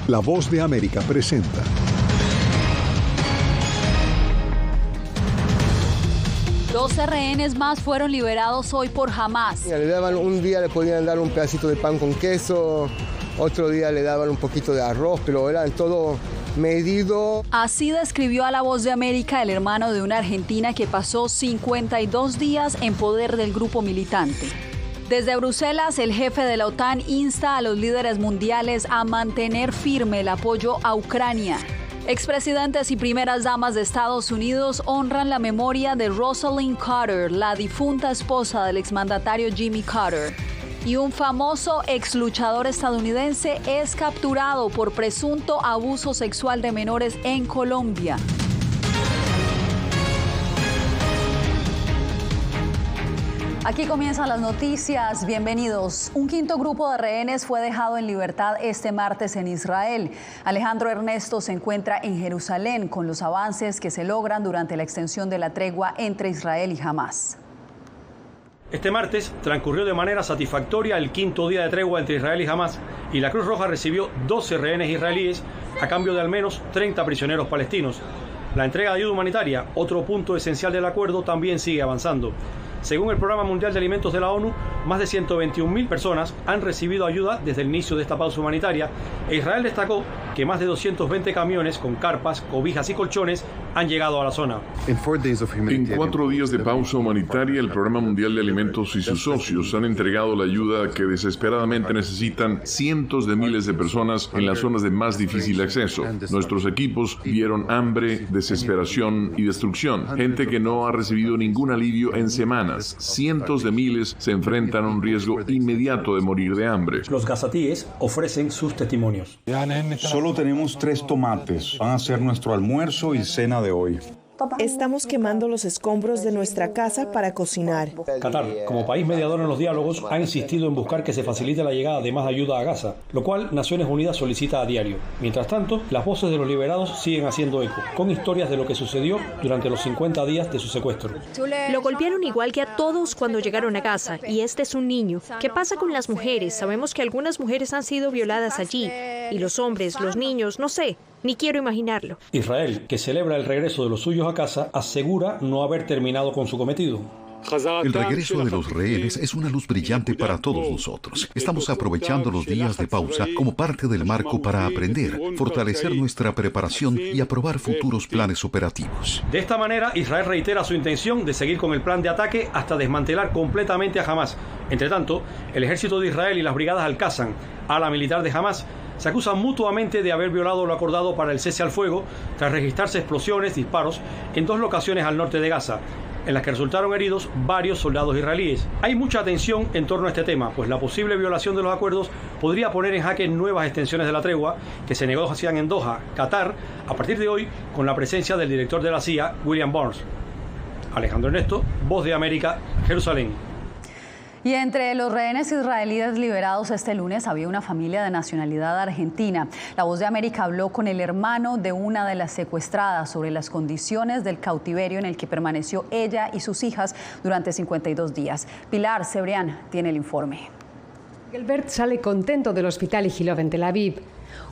La Voz de América presenta. Dos rehenes más fueron liberados hoy por Hamás. Un día le podían dar un pedacito de pan con queso, otro día le daban un poquito de arroz, pero eran todo medido. Así describió a La Voz de América el hermano de una argentina que pasó 52 días en poder del grupo militante. Desde Bruselas, el jefe de la OTAN insta a los líderes mundiales a mantener firme el apoyo a Ucrania. Expresidentes y primeras damas de Estados Unidos honran la memoria de Rosalynn Carter, la difunta esposa del exmandatario Jimmy Carter. Y un famoso exluchador estadounidense es capturado por presunto abuso sexual de menores en Colombia. Aquí comienzan las noticias. Bienvenidos. Un quinto grupo de rehenes fue dejado en libertad este martes en Israel. Alejandro Ernesto se encuentra en Jerusalén con los avances que se logran durante la extensión de la tregua entre Israel y Hamás. Este martes transcurrió de manera satisfactoria el quinto día de tregua entre Israel y Hamás y la Cruz Roja recibió 12 rehenes israelíes a cambio de al menos 30 prisioneros palestinos. La entrega de ayuda humanitaria, otro punto esencial del acuerdo, también sigue avanzando. Según el Programa Mundial de Alimentos de la ONU, más de 121.000 personas han recibido ayuda desde el inicio de esta pausa humanitaria e Israel destacó que más de 220 camiones con carpas, cobijas y colchones han llegado a la zona. En 4 días de pausa humanitaria, el Programa Mundial de Alimentos y sus socios han entregado la ayuda que desesperadamente necesitan cientos de miles de personas en las zonas de más difícil acceso. Nuestros equipos vieron hambre, desesperación y destrucción. Gente que no ha recibido ningún alivio en semanas. Cientos de miles se enfrentan a un riesgo inmediato de morir de hambre. Los gazatíes ofrecen sus testimonios. Solo tenemos 3 tomates. Van a ser nuestro almuerzo y cena de hoy. Estamos quemando los escombros de nuestra casa para cocinar. Qatar, como país mediador en los diálogos, ha insistido en buscar que se facilite la llegada de más ayuda a Gaza, lo cual Naciones Unidas solicita a diario. Mientras tanto, las voces de los liberados siguen haciendo eco, con historias de lo que sucedió durante los 50 días de su secuestro. Lo golpearon igual que a todos cuando llegaron a Gaza, y este es un niño. ¿Qué pasa con las mujeres? Sabemos que algunas mujeres han sido violadas allí, y los hombres, los niños, no sé. Ni quiero imaginarlo. Israel, que celebra el regreso de los suyos a casa, asegura no haber terminado con su cometido. El regreso de los rehenes es una luz brillante para todos nosotros. Estamos aprovechando los días de pausa como parte del marco para aprender, fortalecer nuestra preparación y aprobar futuros planes operativos. De esta manera, Israel reitera su intención de seguir con el plan de ataque hasta desmantelar completamente a Hamás. Entre tanto, el ejército de Israel y las brigadas Al-Qassam, ala militar de Hamás, se acusan mutuamente de haber violado lo acordado para el cese al fuego tras registrarse explosiones, disparos en 2 locaciones al norte de Gaza, en las que resultaron heridos varios soldados israelíes. Hay mucha atención en torno a este tema, pues la posible violación de los acuerdos podría poner en jaque nuevas extensiones de la tregua que se negocian en Doha, Qatar, a partir de hoy con la presencia del director de la CIA, William Burns. Alejandro Ernesto, Voz de América, Jerusalén. Y entre los rehenes israelíes liberados este lunes había una familia de nacionalidad argentina. La Voz de América habló con el hermano de una de las secuestradas sobre las condiciones del cautiverio en el que permaneció ella y sus hijas durante 52 días. Pilar Cebrián tiene el informe. Gelbert sale contento del hospital Ichilov en Tel Aviv.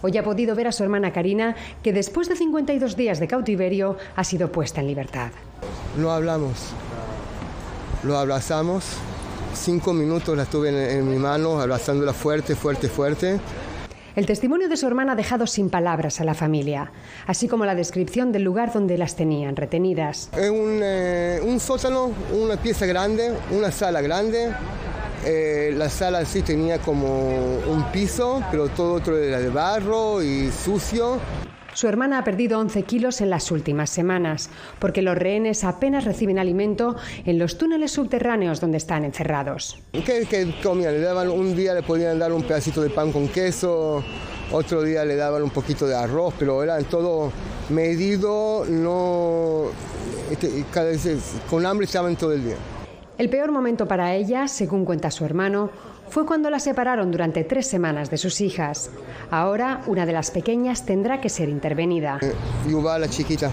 Hoy ha podido ver a su hermana Karina, que después de 52 días de cautiverio ha sido puesta en libertad. No hablamos, lo abrazamos. 5 minutos la tuve en mi mano, abrazándola fuerte, fuerte, fuerte. El testimonio de su hermana ha dejado sin palabras a la familia, así como la descripción del lugar donde las tenían retenidas. Es un sótano, una pieza grande, una sala grande. La sala sí tenía como un piso, pero todo otro era de barro y sucio. Su hermana ha perdido 11 kilos en las últimas semanas, porque los rehenes apenas reciben alimento en los túneles subterráneos donde están encerrados. ¿Qué comían? Un día le podían dar un pedacito de pan con queso, otro día le daban un poquito de arroz, pero eran todo medido, con hambre estaban todo el día. El peor momento para ella, según cuenta su hermano, fue cuando la separaron durante 3 semanas de sus hijas. Ahora, una de las pequeñas tendrá que ser intervenida. Yuval, la chiquita,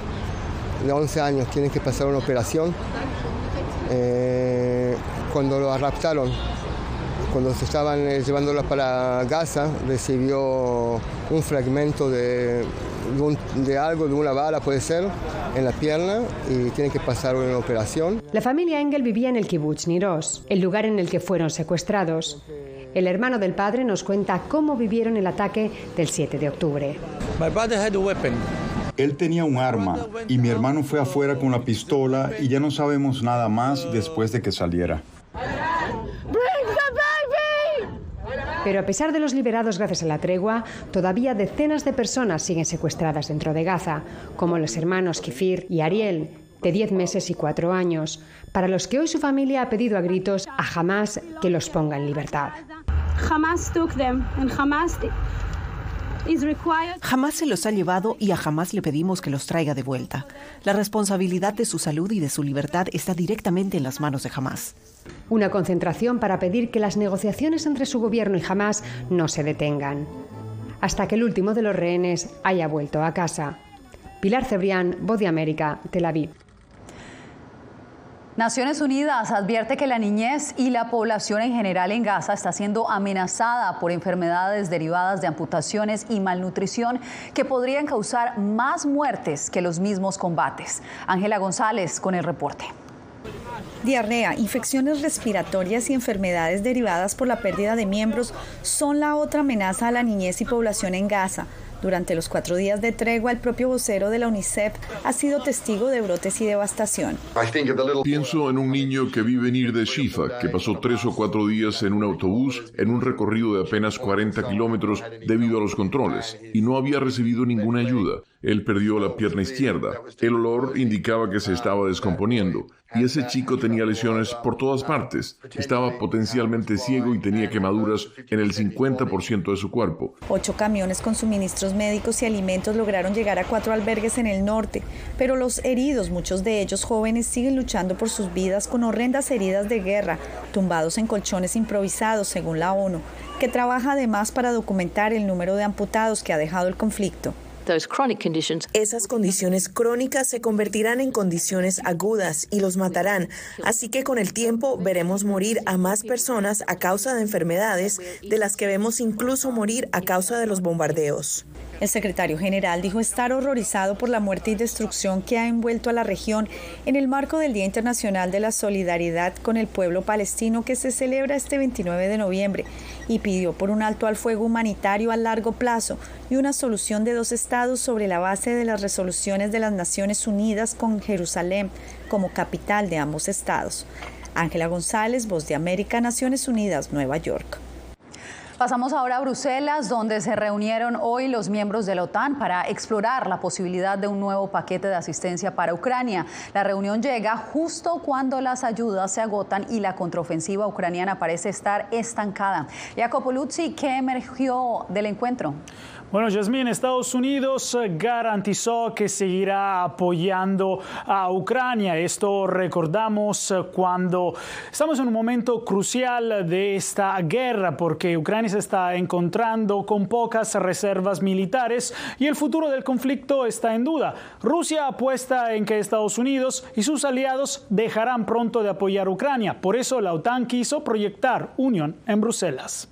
de 11 años, tiene que pasar una operación. Cuando lo raptaron, Cuando se estaban llevándola para Gaza, recibió un fragmento de algo, de una bala puede ser, en la pierna y tiene que pasar una operación. La familia Engel vivía en el kibutz Niroz, el lugar en el que fueron secuestrados. El hermano del padre nos cuenta cómo vivieron el ataque del 7 de octubre. Él tenía un arma y mi hermano fue afuera con la pistola y ya no sabemos nada más después de que saliera. Pero a pesar de los liberados gracias a la tregua, todavía decenas de personas siguen secuestradas dentro de Gaza, como los hermanos Kifir y Ariel, de 10 meses y 4 años, para los que hoy su familia ha pedido a gritos a Hamás que los ponga en libertad. Hamás se los ha llevado y a Hamás le pedimos que los traiga de vuelta. La responsabilidad de su salud y de su libertad está directamente en las manos de Hamás. Una concentración para pedir que las negociaciones entre su gobierno y Hamás no se detengan, hasta que el último de los rehenes haya vuelto a casa. Pilar Cebrián, Voz de América, Tel Aviv. Naciones Unidas advierte que la niñez y la población en general en Gaza está siendo amenazada por enfermedades derivadas de amputaciones y malnutrición que podrían causar más muertes que los mismos combates. Ángela González con el reporte. Diarrea, infecciones respiratorias y enfermedades derivadas por la pérdida de miembros son la otra amenaza a la niñez y población en Gaza. Durante los 4 días de tregua, el propio vocero de la UNICEF ha sido testigo de brotes y devastación. Pienso en un niño que vive en Ir de Shifa, que pasó 3 o 4 días en un autobús en un recorrido de apenas 40 kilómetros debido a los controles y no había recibido ninguna ayuda. Él perdió la pierna izquierda. El olor indicaba que se estaba descomponiendo. Y ese chico tenía lesiones por todas partes. Estaba potencialmente ciego y tenía quemaduras en el 50% de su cuerpo. 8 camiones con suministros médicos y alimentos lograron llegar a 4 albergues en el norte. Pero los heridos, muchos de ellos jóvenes, siguen luchando por sus vidas con horrendas heridas de guerra, tumbados en colchones improvisados, según la ONU, que trabaja además para documentar el número de amputados que ha dejado el conflicto. Esas condiciones crónicas se convertirán en condiciones agudas y los matarán, así que con el tiempo veremos morir a más personas a causa de enfermedades de las que vemos incluso morir a causa de los bombardeos. El secretario general dijo estar horrorizado por la muerte y destrucción que ha envuelto a la región en el marco del Día Internacional de la Solidaridad con el pueblo palestino que se celebra este 29 de noviembre y pidió por un alto al fuego humanitario a largo plazo y una solución de 2 estados sobre la base de las resoluciones de las Naciones Unidas con Jerusalén como capital de ambos estados. Ángela González, Voz de América, Naciones Unidas, Nueva York. Pasamos ahora a Bruselas, donde se reunieron hoy los miembros de la OTAN para explorar la posibilidad de un nuevo paquete de asistencia para Ucrania. La reunión llega justo cuando las ayudas se agotan y la contraofensiva ucraniana parece estar estancada. Jacopo Luzzi, ¿qué emergió del encuentro? Bueno, Yasmín, Estados Unidos garantizó que seguirá apoyando a Ucrania. Esto recordamos cuando estamos en un momento crucial de esta guerra, porque Ucrania se está encontrando con pocas reservas militares y el futuro del conflicto está en duda. Rusia apuesta en que Estados Unidos y sus aliados dejarán pronto de apoyar a Ucrania. Por eso la OTAN quiso proyectar unión en Bruselas.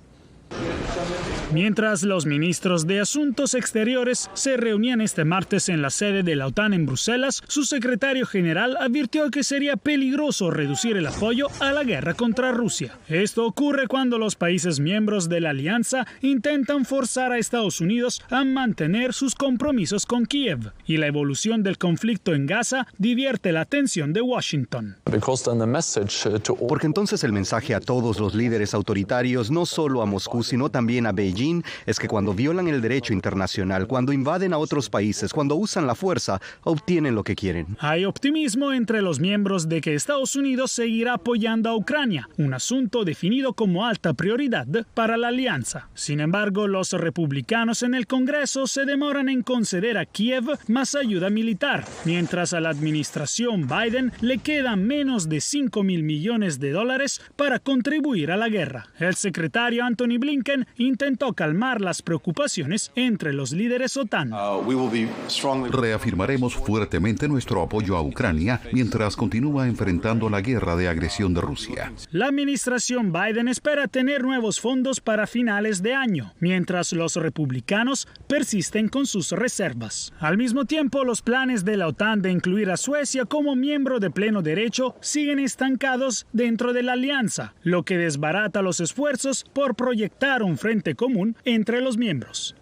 Mientras los ministros de Asuntos Exteriores se reunían este martes en la sede de la OTAN en Bruselas, su secretario general advirtió que sería peligroso reducir el apoyo a la guerra contra Rusia. Esto ocurre cuando los países miembros de la alianza intentan forzar a Estados Unidos a mantener sus compromisos con Kiev, y la evolución del conflicto en Gaza divierte la atención de Washington. Porque entonces el mensaje a todos los líderes autoritarios, no solo a Moscú, sino también a Beijing, es que cuando violan el derecho internacional, cuando invaden a otros países, cuando usan la fuerza, obtienen lo que quieren. Hay optimismo entre los miembros de que Estados Unidos seguirá apoyando a Ucrania, un asunto definido como alta prioridad para la alianza. Sin embargo, los republicanos en el Congreso se demoran en conceder a Kiev más ayuda militar, mientras a la administración Biden le quedan menos de $5.000 millones para contribuir a la guerra. El secretario Antony Blinken intentó buscó calmar las preocupaciones entre los líderes OTAN. Reafirmaremos fuertemente nuestro apoyo a Ucrania mientras continúa enfrentando la guerra de agresión de Rusia. La administración Biden espera tener nuevos fondos para finales de año, mientras los republicanos persisten con sus reservas. Al mismo tiempo, los planes de la OTAN de incluir a Suecia como miembro de pleno derecho siguen estancados dentro de la alianza, lo que desbarata los esfuerzos por proyectar un frente común entre los miembros.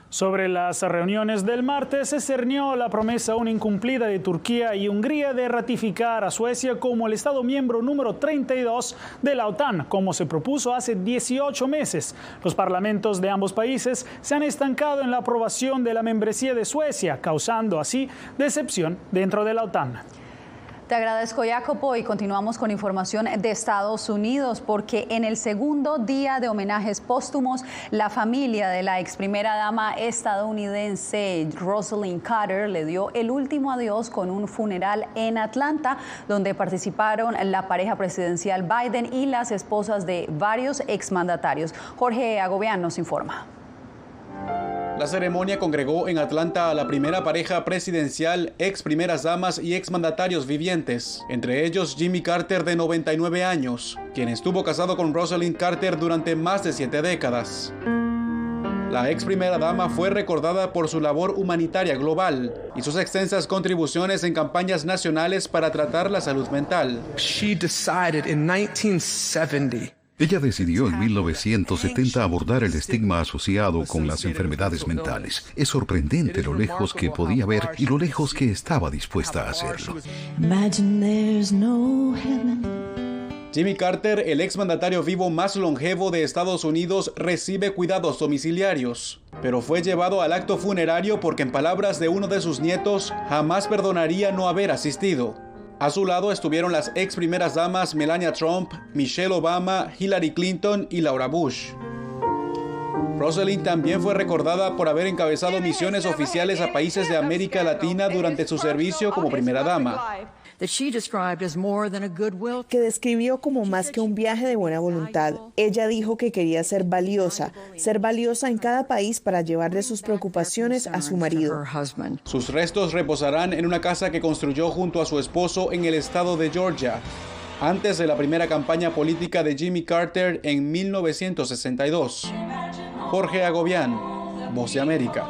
Sobre las reuniones del martes, se cernió la promesa aún incumplida de Turquía y Hungría de ratificar a Suecia como el Estado miembro número 32 de la OTAN, como se propuso hace 18 meses. Los parlamentos de ambos países se han estancado en la aprobación de la membresía de Suecia, causando así decepción dentro de la OTAN. Te agradezco, Jacopo, y continuamos con información de Estados Unidos, porque en el segundo día de homenajes póstumos, la familia de la ex primera dama estadounidense Rosalynn Carter le dio el último adiós con un funeral en Atlanta, donde participaron la pareja presidencial Biden y las esposas de varios exmandatarios. Jorge Agobián nos informa. La ceremonia congregó en Atlanta a la primera pareja presidencial, ex primeras damas y exmandatarios vivientes, entre ellos Jimmy Carter, de 99 años, quien estuvo casado con Rosalynn Carter durante más de 7 décadas. La ex primera dama fue recordada por su labor humanitaria global y sus extensas contribuciones en campañas nacionales para tratar la salud mental. Ella decidió en 1970 abordar el estigma asociado con las enfermedades mentales. Es sorprendente lo lejos que podía ver y lo lejos que estaba dispuesta a hacerlo. Jimmy Carter, el exmandatario vivo más longevo de Estados Unidos, recibe cuidados domiciliarios, pero fue llevado al acto funerario porque, en palabras de uno de sus nietos, jamás perdonaría no haber asistido. A su lado estuvieron las ex primeras damas Melania Trump, Michelle Obama, Hillary Clinton y Laura Bush. Rosalynn también fue recordada por haber encabezado misiones oficiales a países de América Latina durante su servicio como primera dama, que describió como más que un viaje de buena voluntad. Ella dijo que quería ser valiosa en cada país para llevarle sus preocupaciones a su marido. Sus restos reposarán en una casa que construyó junto a su esposo en el estado de Georgia, antes de la primera campaña política de Jimmy Carter en 1962. Jorge Agobián, Voz de América.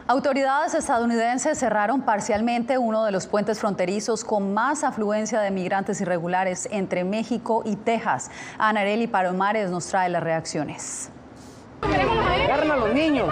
Autoridades estadounidenses cerraron parcialmente uno de los puentes fronterizos con más afluencia de migrantes irregulares entre México y Texas. Anareli Palomares nos trae las reacciones. ¡Agarren a los niños!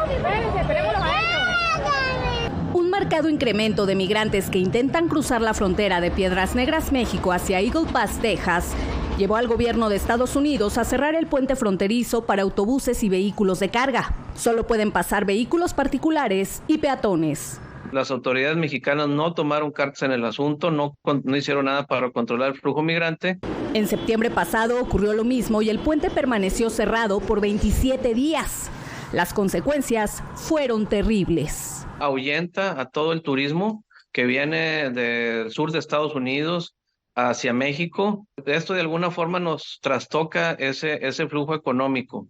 Un marcado incremento de migrantes que intentan cruzar la frontera de Piedras Negras, México, hacia Eagle Pass, Texas, llevó al gobierno de Estados Unidos a cerrar el puente fronterizo para autobuses y vehículos de carga. Solo pueden pasar vehículos particulares y peatones. Las autoridades mexicanas no tomaron cartas en el asunto, no hicieron nada para controlar el flujo migrante. En septiembre pasado ocurrió lo mismo y el puente permaneció cerrado por 27 días. Las consecuencias fueron terribles. Ahuyenta a todo el turismo que viene del sur de Estados Unidos hacia México. Esto de alguna forma nos trastoca ese flujo económico.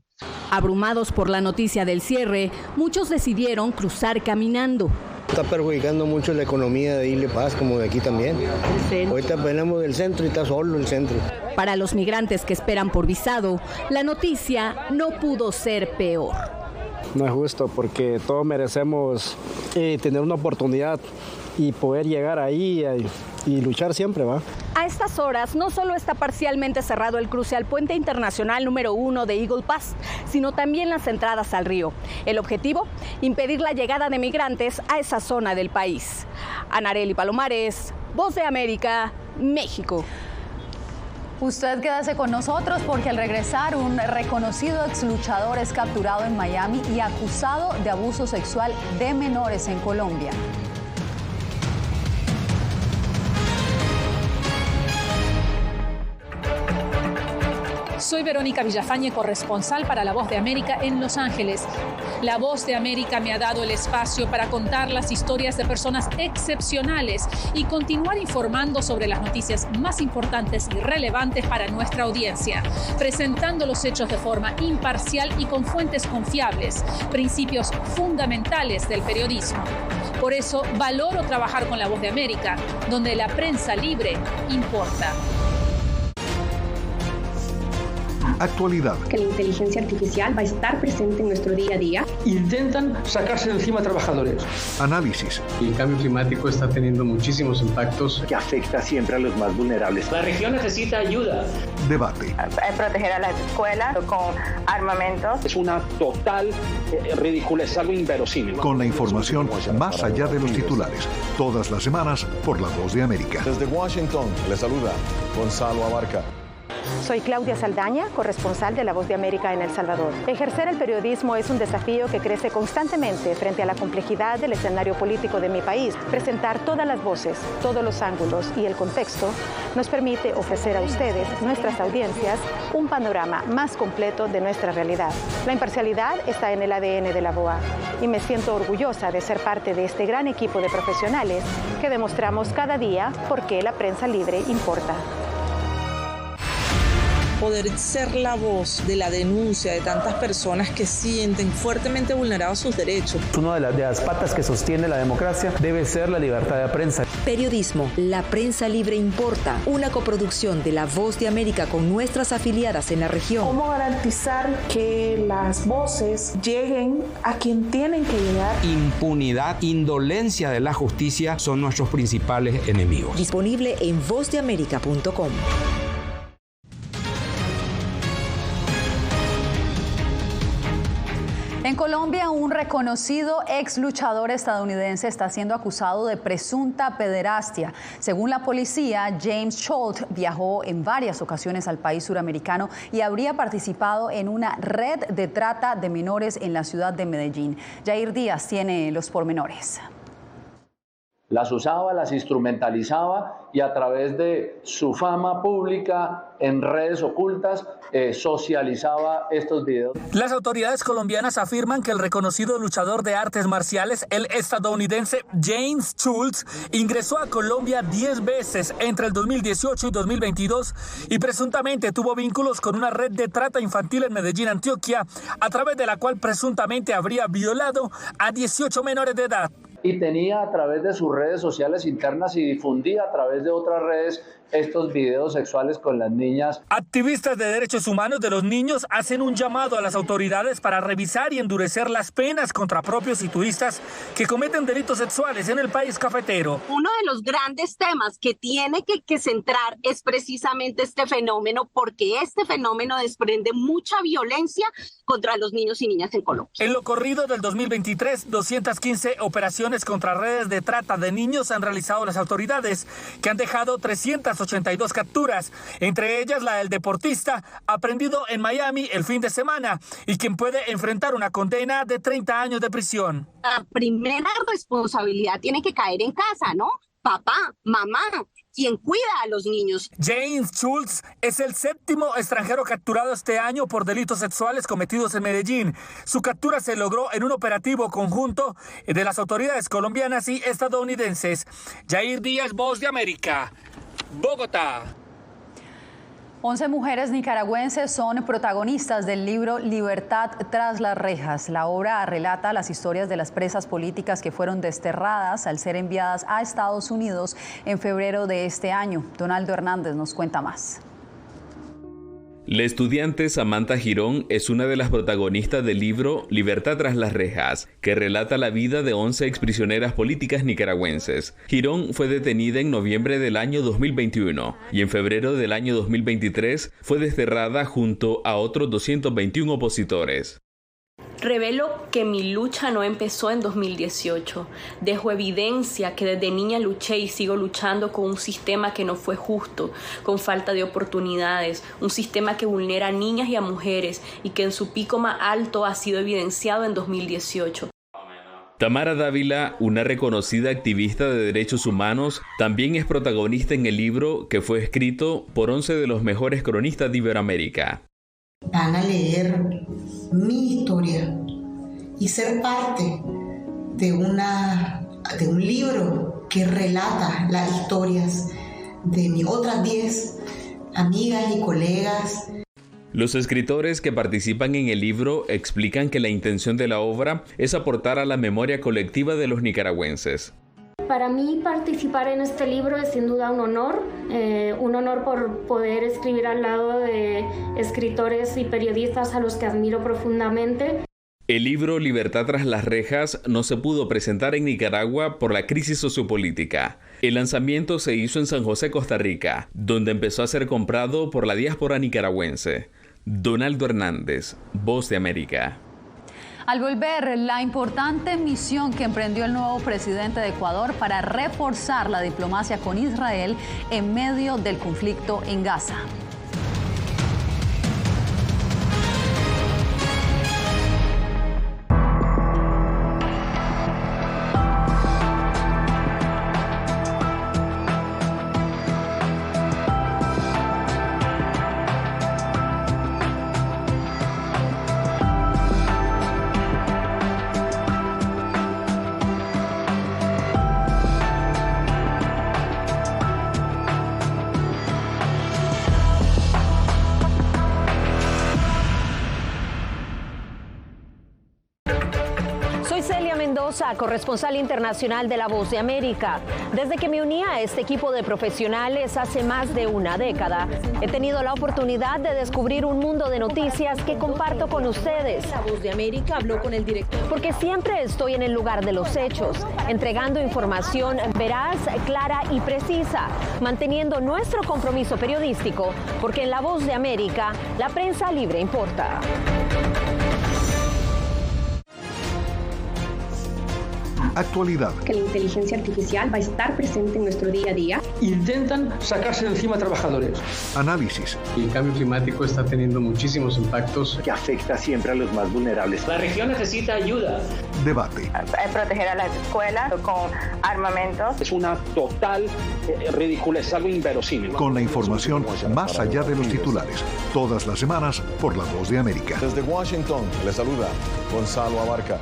Abrumados por la noticia del cierre, muchos decidieron cruzar caminando. Está perjudicando mucho la economía de Eagle Pass, como de aquí también. Ahorita venimos del centro y está solo el centro. Para los migrantes que esperan por visado, la noticia no pudo ser peor. No es justo porque todos merecemos tener una oportunidad y poder llegar ahí y luchar siempre, ¿va? A estas horas no solo está parcialmente cerrado el cruce al puente internacional número 1 de Eagle Pass, sino también las entradas al río. El objetivo, impedir la llegada de migrantes a esa zona del país. Anareli Palomares, Voz de América, México. Usted quédese con nosotros porque al regresar un reconocido exluchador es capturado en Miami y acusado de abuso sexual de menores en Colombia. Soy Verónica Villafañe, corresponsal para La Voz de América en Los Ángeles. La Voz de América me ha dado el espacio para contar las historias de personas excepcionales y continuar informando sobre las noticias más importantes y relevantes para nuestra audiencia, presentando los hechos de forma imparcial y con fuentes confiables, principios fundamentales del periodismo. Por eso valoro trabajar con La Voz de América, donde la prensa libre importa. Actualidad. Que la inteligencia artificial va a estar presente en nuestro día a día. Intentan sacarse de encima a trabajadores. Análisis. El cambio climático está teniendo muchísimos impactos que afecta siempre a los más vulnerables. La región necesita ayuda. Debate. Proteger a las escuelas con armamentos. Es una total ridícula, es algo inverosímil. Con la información más allá de los titulares. Todas las semanas por La Voz de América. Desde Washington, les saluda Gonzalo Abarca. Soy Claudia Saldaña, corresponsal de La Voz de América en El Salvador. Ejercer el periodismo es un desafío que crece constantemente frente a la complejidad del escenario político de mi país. Presentar todas las voces, todos los ángulos y el contexto nos permite ofrecer a ustedes, nuestras audiencias, un panorama más completo de nuestra realidad. La imparcialidad está en el ADN de la VOA y me siento orgullosa de ser parte de este gran equipo de profesionales que demostramos cada día por qué la prensa libre importa. Poder ser la voz de la denuncia de tantas personas que sienten fuertemente vulnerados sus derechos. Una de las patas que sostiene la democracia debe ser la libertad de prensa. Periodismo, la prensa libre importa. Una coproducción de La Voz de América con nuestras afiliadas en la región. ¿Cómo garantizar que las voces lleguen a quien tienen que llegar? Impunidad, indolencia de la justicia son nuestros principales enemigos. Disponible en vozdeamerica.com. En Colombia, un reconocido ex luchador estadounidense está siendo acusado de presunta pederastia. Según la policía, James Schultz viajó en varias ocasiones al país suramericano y habría participado en una red de trata de menores en la ciudad de Medellín. Jair Díaz tiene los pormenores. Las usaba, las instrumentalizaba y a través de su fama pública en redes ocultas socializaba estos videos. Las autoridades colombianas afirman que el reconocido luchador de artes marciales, el estadounidense James Schultz, ingresó a Colombia 10 veces entre el 2018 y 2022 y presuntamente tuvo vínculos con una red de trata infantil en Medellín, Antioquia, a través de la cual presuntamente habría violado a 18 menores de edad. Y tenía a través de sus redes sociales internas y difundía a través de otras redes estos videos sexuales con las niñas. Activistas de derechos humanos de los niños hacen un llamado a las autoridades para revisar y endurecer las penas contra propios y turistas que cometen delitos sexuales en el país cafetero. Uno de los grandes temas que tiene que centrar es precisamente este fenómeno, porque este fenómeno desprende mucha violencia contra los niños y niñas en Colombia. En lo corrido del 2023, 215 operaciones contra redes de trata de niños han realizado las autoridades, que han dejado 382 capturas, entre ellas la del deportista aprendido en Miami el fin de semana y quien puede enfrentar una condena de 30 años de prisión. La primera responsabilidad tiene que caer en casa, ¿no? Papá, mamá, quien cuida a los niños. James Schultz es el 7º extranjero capturado este año por delitos sexuales cometidos en Medellín. Su captura se logró en un operativo conjunto de las autoridades colombianas y estadounidenses. Jair Díaz, Voz de América, Bogotá. 11 mujeres nicaragüenses son protagonistas del libro Libertad tras las rejas. La obra relata las historias de las presas políticas que fueron desterradas al ser enviadas a Estados Unidos en febrero de este año. Donaldo Hernández nos cuenta más. La estudiante Samantha Girón es una de las protagonistas del libro Libertad tras las rejas, que relata la vida de 11 exprisioneras políticas nicaragüenses. Girón fue detenida en noviembre del año 2021 y en febrero del año 2023 fue desterrada junto a otros 221 opositores. Revelo que mi lucha no empezó en 2018. Dejo evidencia que desde niña luché y sigo luchando con un sistema que no fue justo, con falta de oportunidades, un sistema que vulnera a niñas y a mujeres y que en su pico más alto ha sido evidenciado en 2018. Tamara Dávila, una reconocida activista de derechos humanos, también es protagonista en el libro que fue escrito por 11 de los mejores cronistas de Iberoamérica. Van a leer mi historia y ser parte de un libro que relata las historias de mis otras 10 amigas y colegas. Los escritores que participan en el libro explican que la intención de la obra es aportar a la memoria colectiva de los nicaragüenses. Para mí participar en este libro es sin duda un honor por poder escribir al lado de escritores y periodistas a los que admiro profundamente. El libro Libertad tras las rejas no se pudo presentar en Nicaragua por la crisis sociopolítica. El lanzamiento se hizo en San José, Costa Rica, donde empezó a ser comprado por la diáspora nicaragüense. Donaldo Hernández, Voz de América. Al volver, la importante misión que emprendió el nuevo presidente de Ecuador para reforzar la diplomacia con Israel en medio del conflicto en Gaza. Corresponsal internacional de La Voz de América. Desde que me uní a este equipo de profesionales hace más de una década, he tenido la oportunidad de descubrir un mundo de noticias que comparto con ustedes. La Voz de América habló con el director. Porque siempre estoy en el lugar de los hechos, entregando información veraz, clara y precisa, manteniendo nuestro compromiso periodístico, porque en La Voz de América, la prensa libre importa. Actualidad. Que la inteligencia artificial va a estar presente en nuestro día a día. Intentan sacarse de encima trabajadores. Análisis. El cambio climático está teniendo muchísimos impactos que afecta siempre a los más vulnerables. La región necesita ayuda. Debate. Proteger a las escuelas con armamentos. Es una total ridiculez, algo inverosímil. Con la información más allá de los titulares. Todas las semanas por La Voz de América. Desde Washington, les saluda Gonzalo Abarca.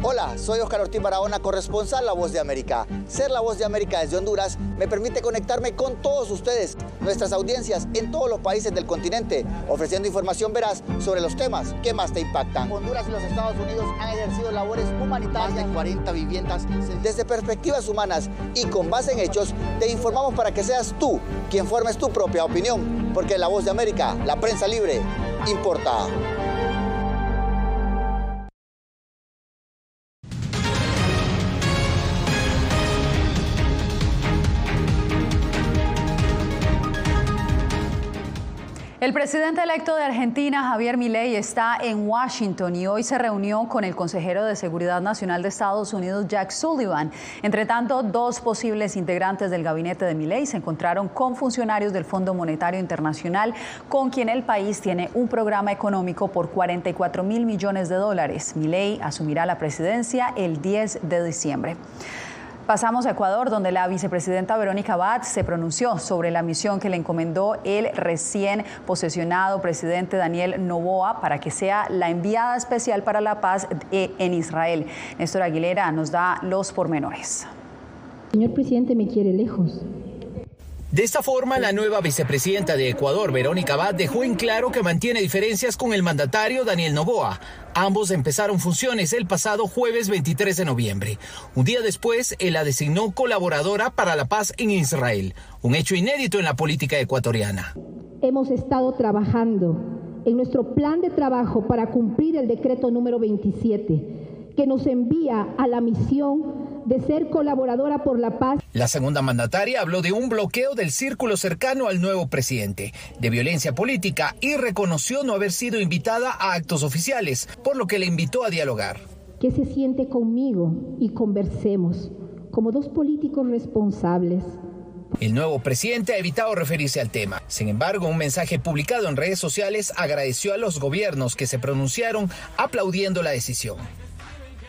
Hola, soy Oscar Ortiz Barahona, corresponsal La Voz de América. Ser La Voz de América desde Honduras me permite conectarme con todos ustedes, nuestras audiencias en todos los países del continente, ofreciendo información veraz sobre los temas que más te impactan. Honduras y los Estados Unidos han ejercido labores humanitarias. Más de 40 viviendas. Desde perspectivas humanas y con base en hechos, te informamos para que seas tú quien formes tu propia opinión, porque La Voz de América, la prensa libre, importa. El presidente electo de Argentina, Javier Milei, está en Washington y hoy se reunió con el consejero de Seguridad Nacional de Estados Unidos, Jack Sullivan. Entre tanto, 2 posibles integrantes del gabinete de Milei se encontraron con funcionarios del Fondo Monetario Internacional, con quien el país tiene un programa económico por $44.000 millones. Milei asumirá la presidencia el 10 de diciembre. Pasamos a Ecuador, donde la vicepresidenta Verónica Abad se pronunció sobre la misión que le encomendó el recién posesionado presidente Daniel Noboa para que sea la enviada especial para la paz en Israel. Néstor Aguilera nos da los pormenores. Señor presidente, me quiere lejos. De esta forma, la nueva vicepresidenta de Ecuador, Verónica Abad, dejó en claro que mantiene diferencias con el mandatario Daniel Noboa. Ambos empezaron funciones el pasado jueves 23 de noviembre. Un día después, él la designó colaboradora para la paz en Israel, un hecho inédito en la política ecuatoriana. Hemos estado trabajando en nuestro plan de trabajo para cumplir el decreto número 27, que nos envía a la misión de ser colaboradora por la paz. La segunda mandataria habló de un bloqueo del círculo cercano al nuevo presidente, de violencia política, y reconoció no haber sido invitada a actos oficiales, por lo que le invitó a dialogar. Que se siente conmigo y conversemos como 2 políticos responsables. El nuevo presidente ha evitado referirse al tema. Sin embargo, un mensaje publicado en redes sociales agradeció a los gobiernos que se pronunciaron aplaudiendo la decisión.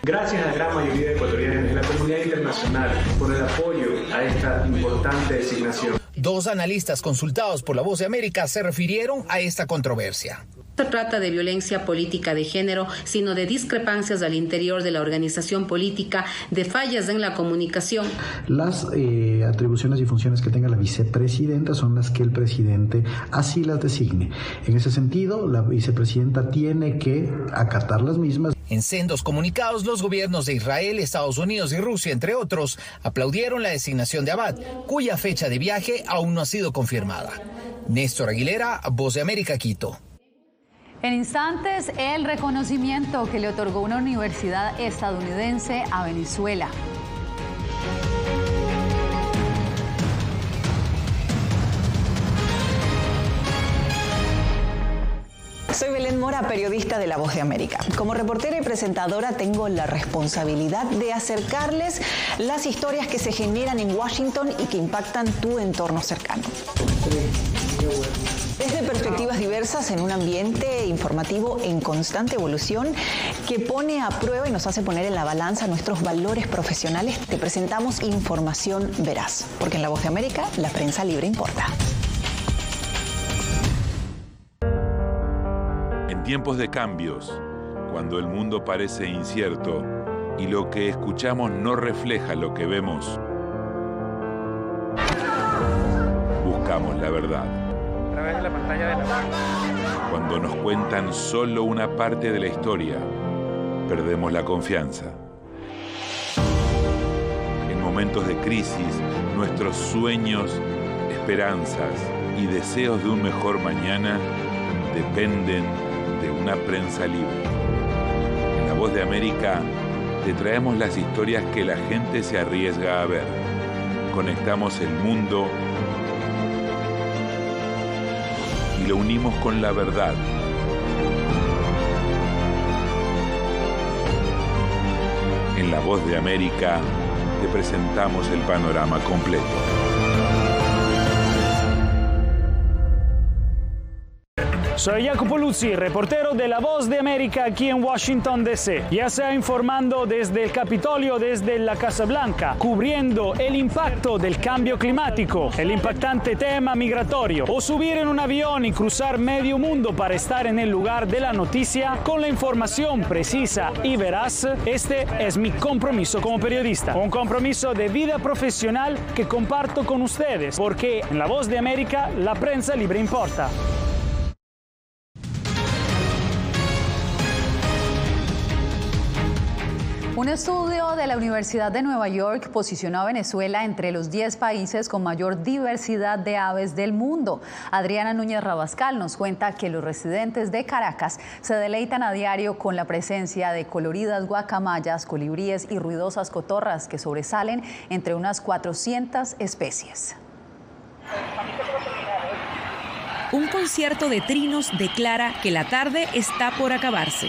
Gracias a la gran mayoría de ecuatorianos y a la comunidad internacional por el apoyo a esta importante designación. 2 analistas consultados por La Voz de América se refirieron a esta controversia. No se trata de violencia política de género, sino de discrepancias al interior de la organización política, de fallas en la comunicación. Las atribuciones y funciones que tenga la vicepresidenta son las que el presidente así las designe. En ese sentido, la vicepresidenta tiene que acatar las mismas. En sendos comunicados, los gobiernos de Israel, Estados Unidos y Rusia, entre otros, aplaudieron la designación de Abad, cuya fecha de viaje aún no ha sido confirmada. Néstor Aguilera, Voz de América, Quito. En instantes, el reconocimiento que le otorgó una universidad estadounidense a Venezuela. Soy Belén Mora, periodista de La Voz de América. Como reportera y presentadora tengo la responsabilidad de acercarles las historias que se generan en Washington y que impactan tu entorno cercano. Desde perspectivas diversas en un ambiente informativo en constante evolución que pone a prueba y nos hace poner en la balanza nuestros valores profesionales, te presentamos información veraz, porque en La Voz de América la prensa libre importa. En tiempos de cambios, cuando el mundo parece incierto y lo que escuchamos no refleja lo que vemos, buscamos la verdad. A través de la pantalla de la... Cuando nos cuentan solo una parte de la historia, perdemos la confianza. En momentos de crisis, nuestros sueños, esperanzas y deseos de un mejor mañana dependen de una prensa libre. En La Voz de América te traemos las historias que la gente se arriesga a ver. Conectamos el mundo y lo unimos con la verdad. En La Voz de América te presentamos el panorama completo. Soy Jacopo Luzzi, reportero de La Voz de América aquí en Washington, D.C. Ya sea informando desde el Capitolio, desde la Casa Blanca, cubriendo el impacto del cambio climático, el impactante tema migratorio, o subir en un avión y cruzar medio mundo para estar en el lugar de la noticia con la información precisa y veraz, este es mi compromiso como periodista. Un compromiso de vida profesional que comparto con ustedes, porque en La Voz de América la prensa libre importa. Un estudio de la Universidad de Nueva York posicionó a Venezuela entre los 10 países con mayor diversidad de aves del mundo. Adriana Núñez Rabascal nos cuenta que los residentes de Caracas se deleitan a diario con la presencia de coloridas guacamayas, colibríes y ruidosas cotorras que sobresalen entre unas 400 especies. Un concierto de trinos declara que la tarde está por acabarse.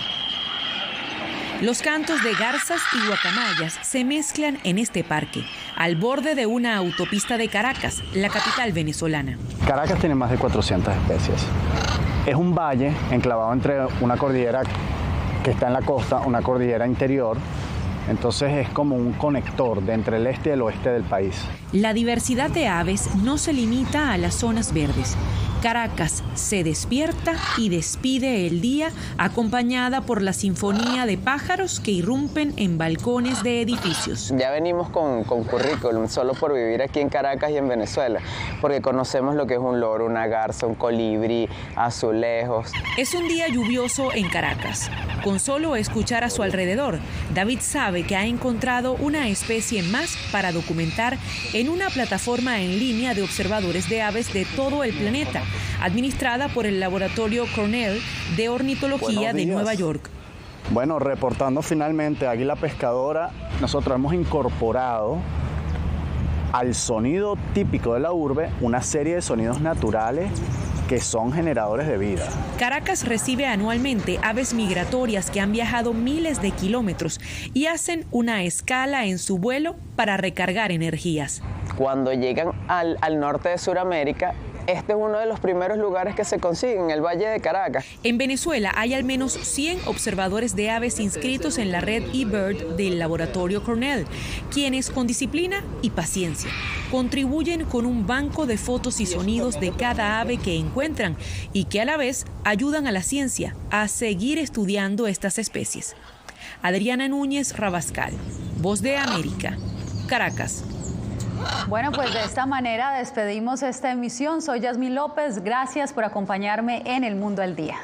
Los cantos de garzas y guacamayas se mezclan en este parque, al borde de una autopista de Caracas, la capital venezolana. Caracas tiene más de 400 especies. Es un valle enclavado entre una cordillera que está en la costa, una cordillera interior. Entonces es como un conector de entre el este y el oeste del país. La diversidad de aves no se limita a las zonas verdes. Caracas se despierta y despide el día acompañada por la sinfonía de pájaros que irrumpen en balcones de edificios. Ya venimos con currículum solo por vivir aquí en Caracas y en Venezuela, porque conocemos lo que es un loro, una garza, un colibrí, azulejos. Es un día lluvioso en Caracas. Con solo escuchar a su alrededor, David sabe que ha encontrado una especie más para documentar en una plataforma en línea de observadores de aves de todo el planeta, administrada por el Laboratorio Cornell de Ornitología de Nueva York. Bueno, reportando finalmente Águila Pescadora, nosotros hemos incorporado al sonido típico de la urbe una serie de sonidos naturales que son generadores de vida. Caracas recibe anualmente aves migratorias que han viajado miles de kilómetros y hacen una escala en su vuelo para recargar energías. Cuando llegan al norte de Sudamérica, este es uno de los primeros lugares que se consiguen, el Valle de Caracas. En Venezuela hay al menos 100 observadores de aves inscritos en la red eBird del Laboratorio Cornell, quienes con disciplina y paciencia contribuyen con un banco de fotos y sonidos de cada ave que encuentran y que a la vez ayudan a la ciencia a seguir estudiando estas especies. Adriana Núñez Rabascal, Voz de América, Caracas. Bueno, pues de esta manera despedimos esta emisión. Soy Yasmín López. Gracias por acompañarme en El Mundo al Día.